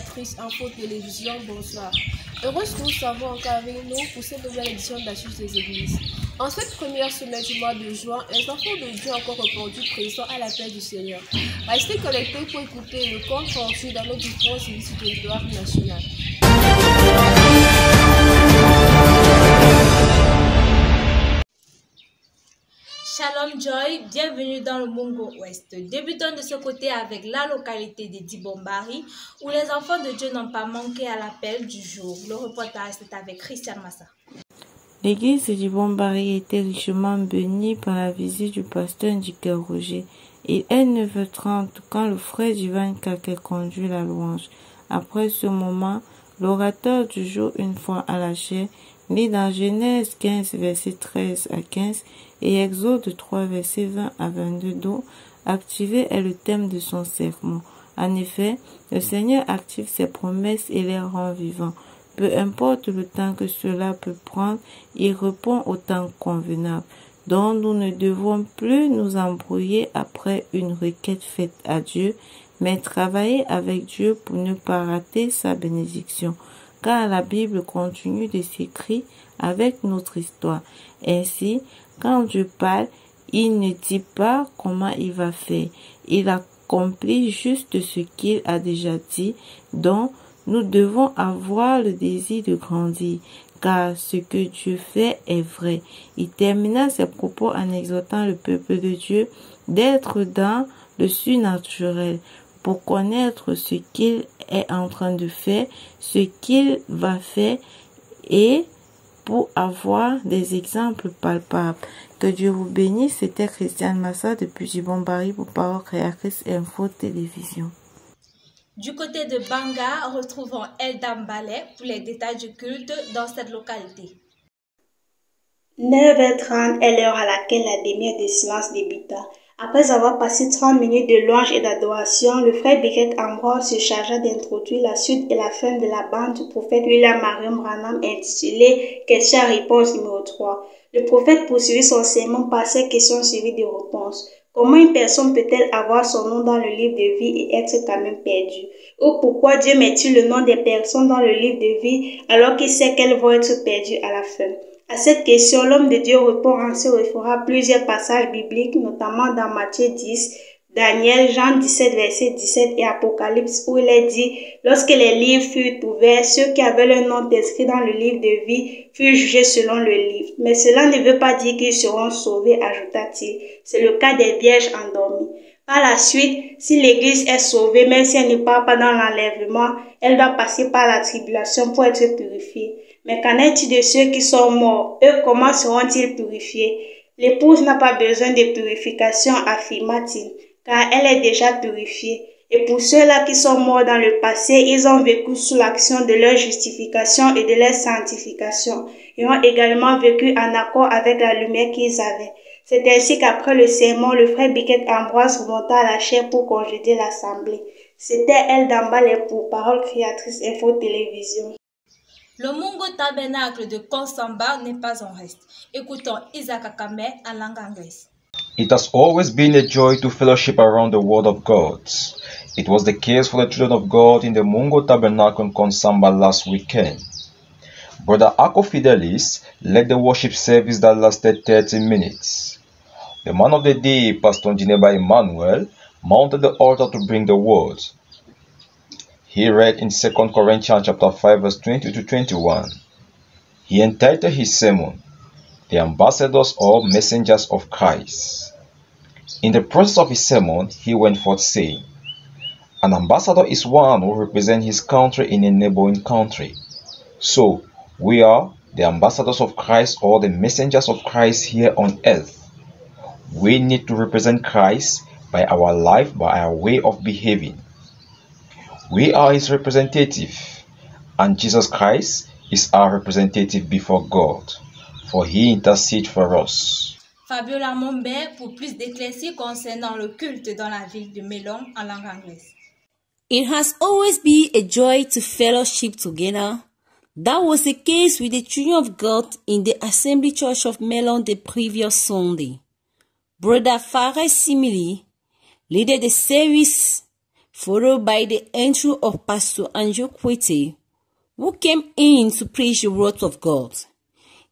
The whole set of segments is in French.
Créatrice Info Télévision, bonsoir. Heureuse de vous savoir encore avec nous pour cette nouvelle édition de la Suisse des Églises. En cette première semaine du mois de juin, les enfants de Dieu ont encore répondu présents à l'appel du Seigneur. Restez connectés pour écouter le compte rendu dans nos différents services du territoire national. Shalom Joy, bienvenue dans le Mungo Ouest. Débutons de ce côté avec la localité de Dibombari où les enfants de Dieu n'ont pas manqué à l'appel du jour. Le reportage est avec Christian Massa. L'église de Dibombari était richement bénie par la visite du pasteur Ndike Roger. Il est 9h30 quand le frère Jivan Kake conduit la louange. Après ce moment, l'orateur du jour une fois à la chair lit dans Genèse 15 versets 13 à 15 et Exode 3 versets 20 à 22 d'eau. Activer est le thème de son sermon. En effet, le Seigneur active ses promesses et les rend vivants. Peu importe le temps que cela peut prendre, il répond au temps convenable. Donc nous ne devons plus nous embrouiller après une requête faite à Dieu, mais travailler avec Dieu pour ne pas rater sa bénédiction. Car la Bible continue de s'écrire avec notre histoire. Ainsi, quand Dieu parle, il ne dit pas comment il va faire. Il accomplit juste ce qu'il a déjà dit. Donc, nous devons avoir le désir de grandir, car ce que Dieu fait est vrai. Il termina ses propos en exhortant le peuple de Dieu d'être dans le surnaturel, pour connaître ce qu'il est en train de faire, ce qu'il va faire et pour avoir des exemples palpables. Que Dieu vous bénisse. C'était Christian Massa depuis Dibombari pour Parole Créatrice Info Télévision. Du côté de Banga, retrouvons Eldam Ballet pour les détails du culte dans cette localité. 9h30 est l'heure à laquelle la demi-heure de silence débuta. Après avoir passé 30 minutes de louange et d'adoration, le frère Becket Ambroise se chargea d'introduire la suite et la fin de la bande du prophète William Marion Branham intitulée Question-réponse numéro 3. Le prophète poursuivit son sermon par ces questions suivies de réponses. Comment une personne peut-elle avoir son nom dans le livre de vie et être quand même perdue? Ou pourquoi Dieu met-il le nom des personnes dans le livre de vie alors qu'il sait qu'elles vont être perdues à la fin? À cette question, l'homme de Dieu répond en se référant à plusieurs passages bibliques, notamment dans Matthieu 10, Daniel, Jean 17, verset 17 et Apocalypse, où il est dit « Lorsque les livres furent ouverts, ceux qui avaient leur nom inscrit dans le livre de vie furent jugés selon le livre. Mais cela ne veut pas dire qu'ils seront sauvés, ajouta-t-il. C'est le cas des vierges endormies. Par la suite, si l'Église est sauvée, même si elle ne part pas dans l'enlèvement, elle doit passer par la tribulation pour être purifiée. Mais qu'en est-il de ceux qui sont morts? Eux, comment seront-ils purifiés? L'épouse n'a pas besoin de purification, affirma-t-il, car elle est déjà purifiée. Et pour ceux-là qui sont morts dans le passé, ils ont vécu sous l'action de leur justification et de leur sanctification, et ont également vécu en accord avec la lumière qu'ils avaient. C'est ainsi qu'après le sermon, le frère Becket Ambroise remonta à la chaire pour congédier l'assemblée. C'était Eldam Ballet pour Parole Créatrice Info Télévision. Le Mungo Tabernacle de Konsamba n'est pas en reste. Écoutons Isaac Akame en langue anglaise. It has always been a joy to fellowship around the Word of God. It was the case for the children of God in the Mungo Tabernacle in Konsamba last weekend. Brother Ako Fidelis led the worship service that lasted 30 minutes. The man of the day, Pastor Jineba Emmanuel, mounted the altar to bring the word. He read in 2 Corinthians chapter 5 verse 20 to 21. He entitled his sermon, The Ambassadors or Messengers of Christ. In the process of his sermon, he went forth saying, An ambassador is one who represents his country in a neighboring country. So, we are the ambassadors of Christ or the messengers of Christ here on earth. We need to represent Christ by our life, by our way of behaving. We are his representative, and Jesus Christ is our representative before God, for he intercedes for us. Fabiola Mombe pour plus d'éclaircies concernant le culte dans la ville de Melon en langue anglaise. It has always been a joy to fellowship together. That was the case with the children of God in the Assembly Church of Melon the previous Sunday. Brother Fares Simili led the service followed by the entry of Pastor Andrew Kwete, who came in to preach the word of God.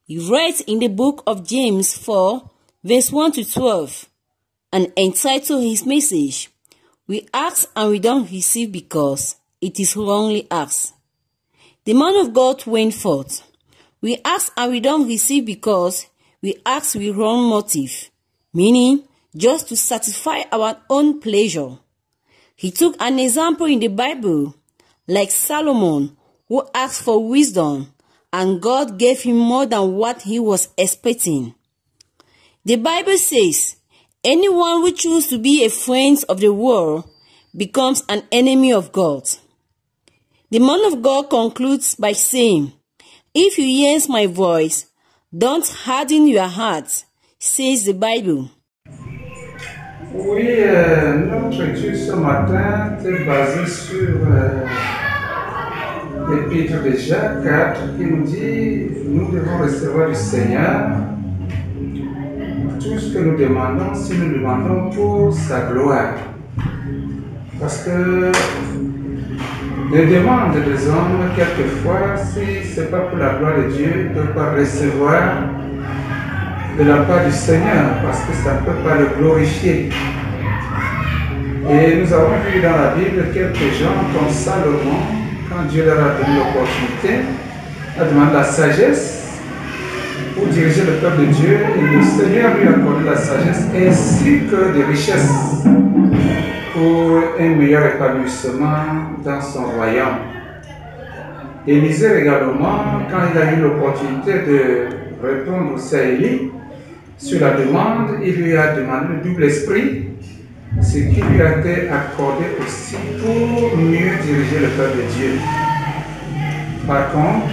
He read in the book of James 4, verse 1 to 12, and entitled his message, "We ask and we don't receive because it is wrongly asked." The man of God went forth. We ask and we don't receive because we ask with wrong motive, meaning just to satisfy our own pleasure. He took an example in the Bible, like Solomon, who asked for wisdom, and God gave him more than what he was expecting. The Bible says, anyone who chooses to be a friend of the world becomes an enemy of God. The man of God concludes by saying, "If you hear my voice, don't harden your heart," says the Bible. Oui, notre étude ce matin est basée sur l'épître de Jacques 4 qui nous dit nous devons recevoir du Seigneur tout ce que nous demandons si nous demandons pour sa gloire. Parce que les demandes des hommes, quelquefois, si ce n'est pas pour la gloire de Dieu, ils ne peuvent pas recevoir de la part du Seigneur parce que ça ne peut pas le glorifier. Et nous avons vu dans la Bible quelques gens comme Salomon, quand Dieu leur a donné l'opportunité, a demandé la sagesse pour diriger le peuple de Dieu, et le Seigneur lui a accordé la sagesse ainsi que des richesses pour un meilleur épanouissement dans son royaume. Élisée également, quand il a eu l'opportunité de répondre aussi à Élie sur la demande, il lui a demandé le double esprit, ce qui lui a été accordé aussi pour mieux diriger le peuple de Dieu. Par contre,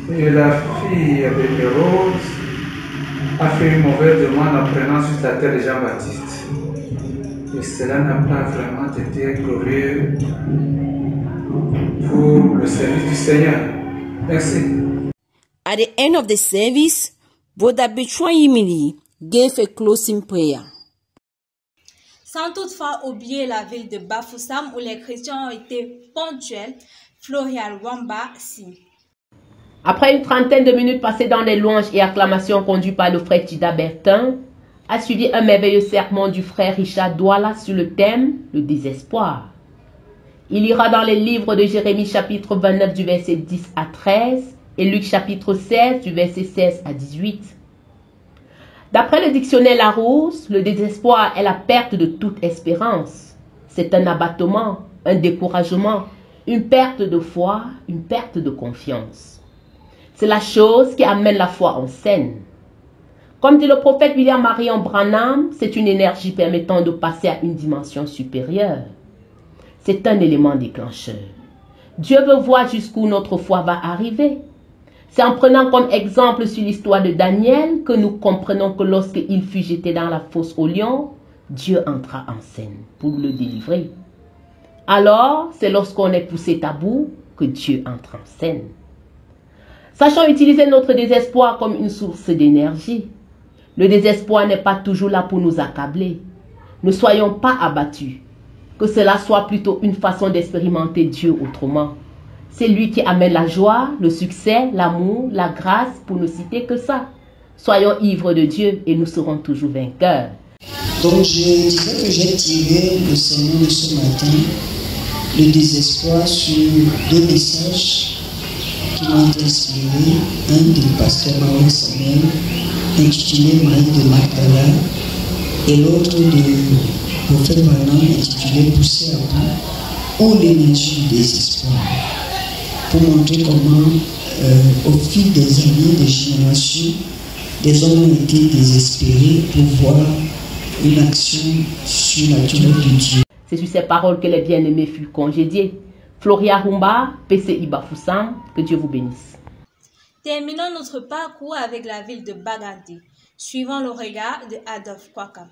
la fille de Hérode a fait une mauvaise demande en prenant juste la tête de Jean-Baptiste. Et cela n'a pas vraiment été glorieux pour le service du Seigneur. Merci. At the end of the service, Brother Bertrand Yimili gave a closing prayer. Sans toutefois oublier la ville de Bafoussam où les chrétiens ont été ponctuels, Florian Wamba signe. Après une trentaine de minutes passées dans les louanges et acclamations conduites par le frère Tida Bertin, a suivi un merveilleux sermon du frère Richard Douala sur le thème « Le désespoir ». Il ira dans les livres de Jérémie chapitre 29 du verset 10 à 13 et Luc chapitre 16 du verset 16 à 18. D'après le dictionnaire Larousse, le désespoir est la perte de toute espérance. C'est un abattement, un découragement, une perte de foi, une perte de confiance. C'est la chose qui amène la foi en scène. Comme dit le prophète William Marion Branham, c'est une énergie permettant de passer à une dimension supérieure. C'est un élément déclencheur. Dieu veut voir jusqu'où notre foi va arriver. C'est en prenant comme exemple sur l'histoire de Daniel que nous comprenons que lorsqu'il fut jeté dans la fosse au lion, Dieu entra en scène pour le délivrer. Alors, c'est lorsqu'on est poussé à bout que Dieu entre en scène. Sachons utiliser notre désespoir comme une source d'énergie. Le désespoir n'est pas toujours là pour nous accabler. Ne soyons pas abattus. Que cela soit plutôt une façon d'expérimenter Dieu autrement. C'est lui qui amène la joie, le succès, l'amour, la grâce, pour ne citer que ça. Soyons ivres de Dieu et nous serons toujours vainqueurs. Donc je dirais que j'ai tiré le sermon de ce matin, le désespoir, sur deux messages qui m'ont été inspirés. Un du pasteur Maurice Samuel, intitulé Marie de Magdala, et l'autre du prophète Branham, intitulé Poussé à bout, ou l'énergie du désespoir, pour montrer comment, au fil des années, des générations, des hommes ont été désespérés pour voir une action surnaturelle de Dieu. C'est sur ces paroles que les bien-aimés furent congédiés. Floria Rumba, PCI Bafoussam, que Dieu vous bénisse. Terminons notre parcours avec la ville de Bagandé, suivant le regard de Adolphe Kwaka.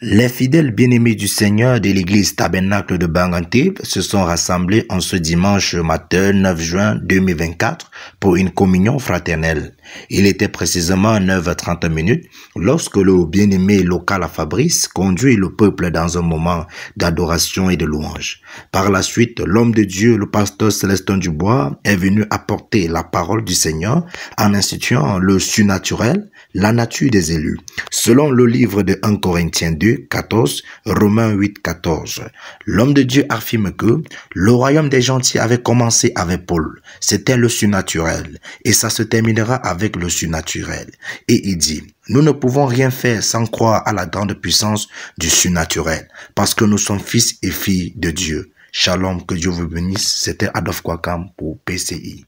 Les fidèles bien-aimés du Seigneur de l'église Tabernacle de Bangantib se sont rassemblés en ce dimanche matin 9 juin 2024 pour une communion fraternelle. Il était précisément 9h30 lorsque le bien-aimé local à Fabrice conduit le peuple dans un moment d'adoration et de louange. Par la suite, l'homme de Dieu, le pasteur Célestin Dubois, est venu apporter la parole du Seigneur en instituant le surnaturel, la nature des élus. Selon le livre de 1 Corinthiens 2, 14, Romains 8, 14. L'homme de Dieu affirme que le royaume des gentils avait commencé avec Paul. C'était le surnaturel et ça se terminera avec le surnaturel. Et il dit, nous ne pouvons rien faire sans croire à la grande puissance du surnaturel parce que nous sommes fils et filles de Dieu. Shalom, que Dieu vous bénisse. C'était Adolphe Kwakam pour PCI.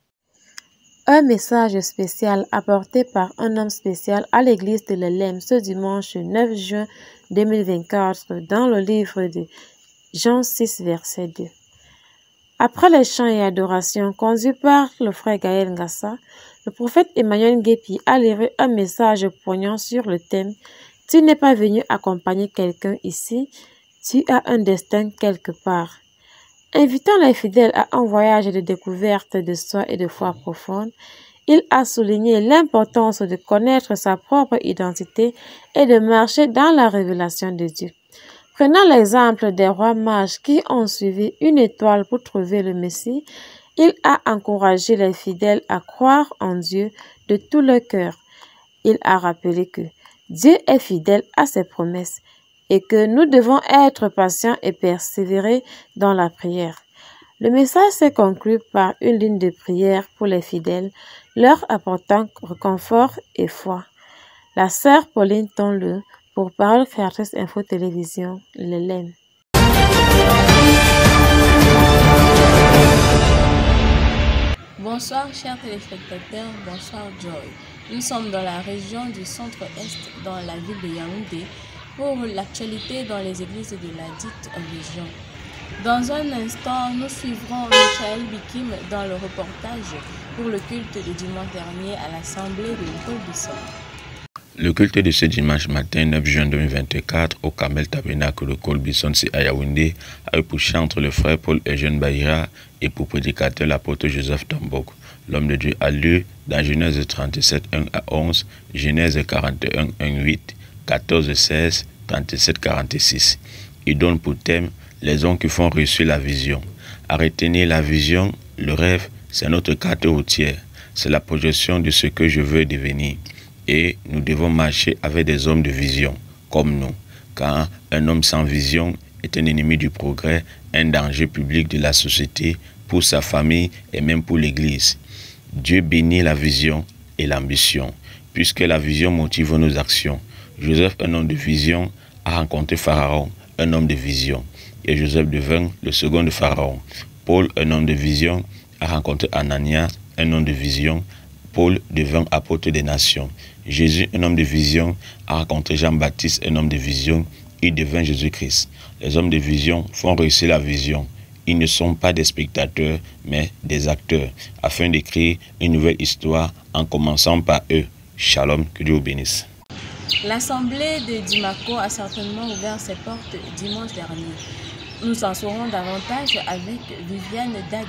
Un message spécial apporté par un homme spécial à l'église de l'Elem ce dimanche 9 juin 2024 dans le livre de Jean 6, verset 2. Après les chants et adorations conduits par le frère Gaël Ngassa, le prophète Emmanuel Guépi a livré un message poignant sur le thème « Tu n'es pas venu accompagner quelqu'un ici, tu as un destin quelque part ». Invitant les fidèles à un voyage de découverte de soi et de foi profonde, il a souligné l'importance de connaître sa propre identité et de marcher dans la révélation de Dieu. Prenant l'exemple des rois mages qui ont suivi une étoile pour trouver le Messie, il a encouragé les fidèles à croire en Dieu de tout leur cœur. Il a rappelé que Dieu est fidèle à ses promesses et que nous devons être patients et persévérer dans la prière. Le message s'est conclu par une ligne de prière pour les fidèles, leur apportant réconfort et foi. La sœur Pauline Tonle, pour Parole Créatrice Info Télévision, l'Elem. Bonsoir chers téléspectateurs, bonsoir Joy. Nous sommes dans la région du centre-est, dans la ville de Yaoundé, pour l'actualité dans les églises de la dite région. Dans un instant, nous suivrons Michael Bikim dans le reportage pour le culte de dimanche dernier à l'Assemblée de Colbisson. Le culte de ce dimanche matin 9 juin 2024 au Carmel Tabernacle de Colbisson à Yaoundé a eu pour chantre le frère Paul Eugène Bahira et pour prédicateur l'apôtre Joseph Tambok. L'homme de Dieu a lu dans Genèse 37, 1 à 11, Genèse 41, 1, 8, 14, 16, 37, 46. Il donne pour thème les hommes qui font réussir la vision. À retenir la vision, le rêve, c'est notre carte routière. C'est la projection de ce que je veux devenir. Et nous devons marcher avec des hommes de vision, comme nous. Car un homme sans vision est un ennemi du progrès, un danger public de la société, pour sa famille et même pour l'Église. Dieu bénit la vision et l'ambition, puisque la vision motive nos actions. Joseph, un homme de vision, a rencontré Pharaon, un homme de vision. Et Joseph devint le second de Pharaon. Paul, un homme de vision, a rencontré Ananias, un homme de vision. Paul devint apôtre des nations. Jésus, un homme de vision, a rencontré Jean-Baptiste, un homme de vision. Il devint Jésus-Christ. Les hommes de vision font réussir la vision. Ils ne sont pas des spectateurs, mais des acteurs, afin d'écrire une nouvelle histoire en commençant par eux. Shalom, que Dieu vous bénisse. L'Assemblée de Dimako a certainement ouvert ses portes dimanche dernier. Nous en saurons davantage avec Viviane Daguet.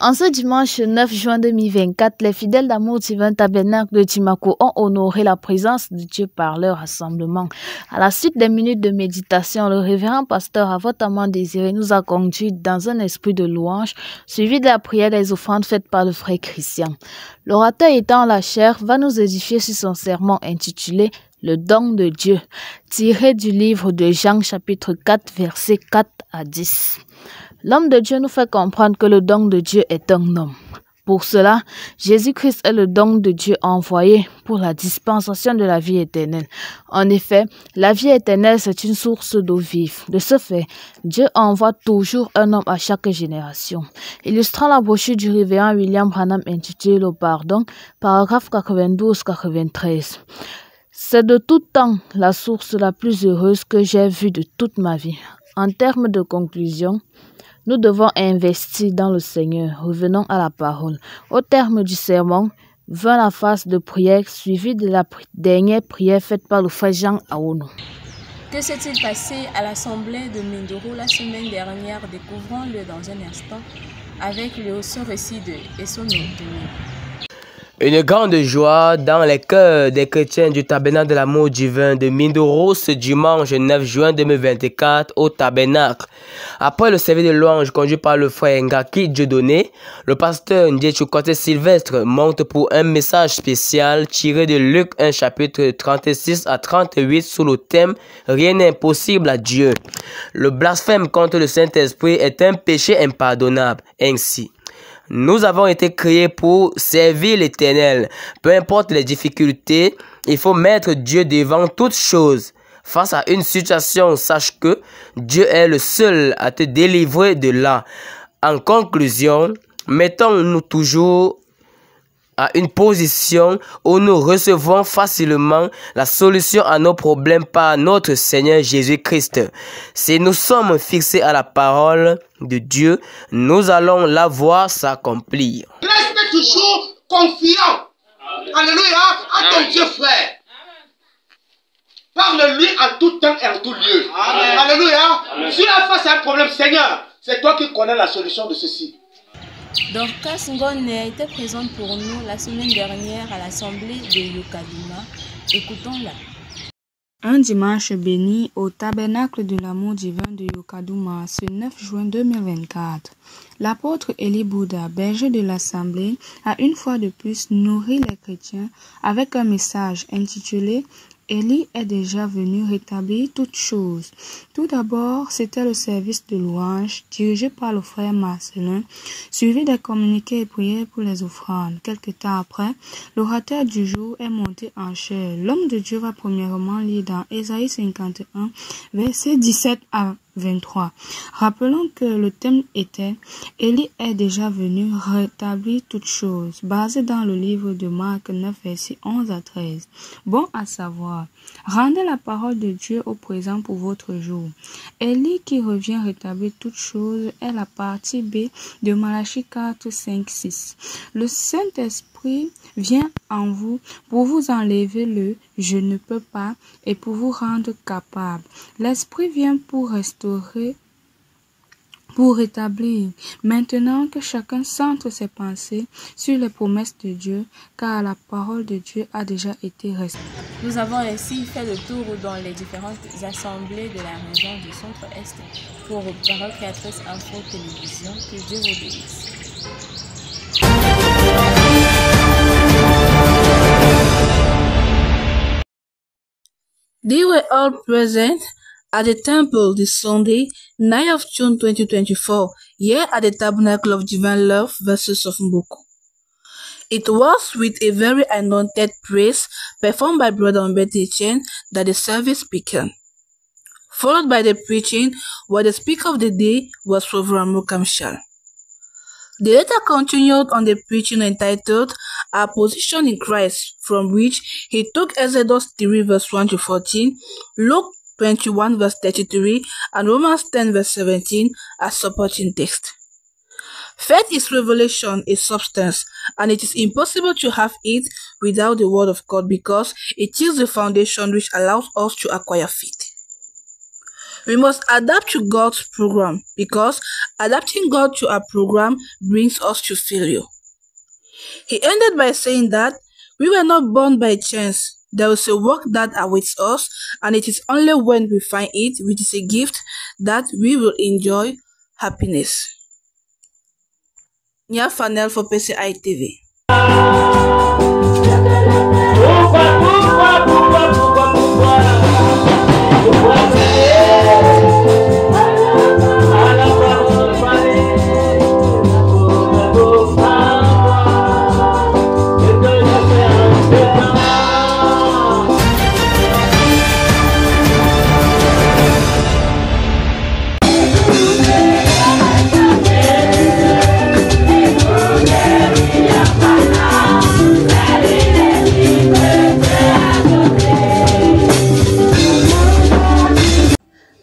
En ce dimanche 9 juin 2024, les fidèles d'Amour Divin Tabernacle de Dimako ont honoré la présence de Dieu par leur rassemblement. À la suite des minutes de méditation, le révérend pasteur avotamment désiré nous a conduits dans un esprit de louange, suivi de la prière des offrandes faites par le frère Christian. L'orateur étant en la chair va nous édifier sur son sermon intitulé « Le don de Dieu », tiré du livre de Jean chapitre 4 versets 4 à 10. L'homme de Dieu nous fait comprendre que le don de Dieu est un homme. Pour cela, Jésus-Christ est le don de Dieu envoyé pour la dispensation de la vie éternelle. En effet, la vie éternelle, c'est une source d'eau vive. De ce fait, Dieu envoie toujours un homme à chaque génération. Illustrant la brochure du révérend William Branham intitulée « Le pardon », paragraphe 92-93. C'est de tout temps la source la plus heureuse que j'ai vue de toute ma vie. En termes de conclusion, nous devons investir dans le Seigneur. Revenons à la parole. Au terme du sermon, vint la phase de prière suivie de la dernière prière faite par le frère Jean Aono. Que s'est-il passé à l'assemblée de Mindoro la semaine dernière? Découvrons-le dans un instant avec ce récit de Essono. Une grande joie dans les cœurs des chrétiens du tabernacle de l'amour divin de Mindoro ce dimanche 9 juin 2024 au tabernacle. Après le service de louange conduit par le frère Ngaki Dieudonné, le pasteur Ndiéchukote Sylvestre monte pour un message spécial tiré de Luc 1 chapitre 36 à 38 sous le thème « Rien n'est impossible à Dieu ». Le blasphème contre le Saint-Esprit est un péché impardonnable. Ainsi, nous avons été créés pour servir l'Éternel. Peu importe les difficultés, il faut mettre Dieu devant toutes choses. Face à une situation, sache que Dieu est le seul à te délivrer de là. En conclusion, mettons-nous toujours à une position où nous recevons facilement la solution à nos problèmes par notre Seigneur Jésus-Christ. Si nous sommes fixés à la parole de Dieu, nous allons la voir s'accomplir. Reste toujours confiant. Alléluia à ton Dieu, frère. Parle-lui en tout temps et en tout lieu. Amen. Alléluia. Si tu as face à un problème, Seigneur, c'est toi qui connais la solution de ceci. Dorcas Ngone était présente pour nous la semaine dernière à l'assemblée de Yokaduma. Écoutons-la. Un dimanche béni au tabernacle de l'amour divin de Yokaduma ce 9 juin 2024. L'apôtre Eli Bouddha, berger de l'assemblée, a une fois de plus nourri les chrétiens avec un message intitulé Élie est déjà venu rétablir toutes choses. Tout d'abord, c'était le service de louange dirigé par le frère Marcelin, suivi des communiqués et prières pour les offrandes. Quelque temps après, l'orateur du jour est monté en chair. L'homme de Dieu va premièrement lire dans Ésaïe 51, versets 17 à 23. Rappelons que le thème était « Élie est déjà venu rétablir toutes choses » basé dans le livre de Marc 9, versets 11 à 13. Bon à savoir, rendez la parole de Dieu au présent pour votre jour. Élie qui revient rétablir toutes choses est la partie B de Malachie 4, 5, 6. Le Saint-Esprit vient en vous pour vous enlever le « je ne peux pas » et pour vous rendre capable. L'Esprit vient pour restaurer, pour rétablir. Maintenant que chacun centre ses pensées sur les promesses de Dieu, car la parole de Dieu a déjà été restaurée. Nous avons ainsi fait le tour dans les différentes assemblées de la région du Centre-Est pour Parole Créatrice Info Télévision. Que Dieu vous bénisse. They were all present at the temple this Sunday, 9th of June 2024, here at the Tabernacle of Divine Love, Verses of Mboko. It was with a very anointed praise performed by Brother Umbete Chen that the service began. Followed by the preaching, where the speaker of the day was Reverend Mokam Shal. The later continued on the preaching entitled Our Position in Christ, from which he took Exodus 3 verse 1 to 14, Luke 21 verse 33, and Romans 10 verse 17 as supporting text. Faith is revelation, a substance, and it is impossible to have it without the Word of God because it is the foundation which allows us to acquire faith. We must adapt to God's program because adapting God to our program brings us to failure. He ended by saying that we were not born by chance. There is a work that awaits us, and it is only when we find it, which is a gift, that we will enjoy happiness. Nia Fanel for PCI TV. Yeah.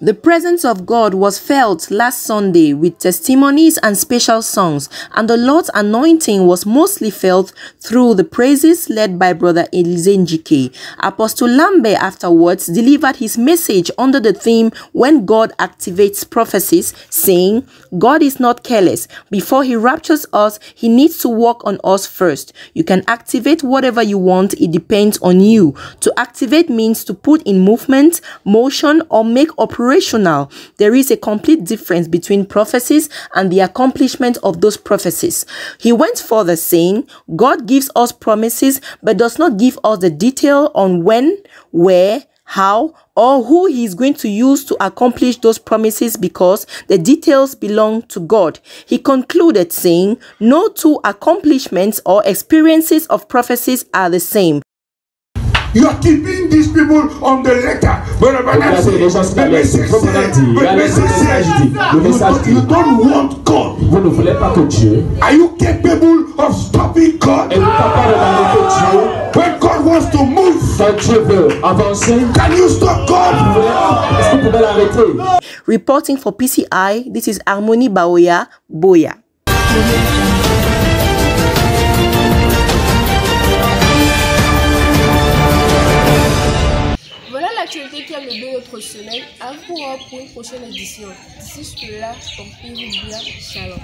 The presence of God was felt last Sunday with testimonies and special songs, and the Lord's anointing was mostly felt through the praises led by Brother Elise Njike. Apostle Lambert afterwards delivered his message under the theme "When God Activates Prophecies," saying, "God is not careless. Before he raptures us, he needs to work on us first. You can activate whatever you want, it depends on you. To activate means to put in movement, motion, or make operational. There is a complete difference between prophecies and the accomplishment of those prophecies." He went further saying, "God gives us promises but does not give us the detail on when, where, how, or who he is going to use to accomplish those promises because the details belong to God." He concluded saying, "No two accomplishments or experiences of prophecies are the same." You are keeping these people on the letter. You don't want God. Are you capable of stopping God? When God wants to move, can you stop God? Reporting for PCI, this is Harmonie Baoya, Boya. Voilà l'actualité qui a mené notre semaine. À vous pour une prochaine édition. D'ici là, portez-vous bien. Shalom.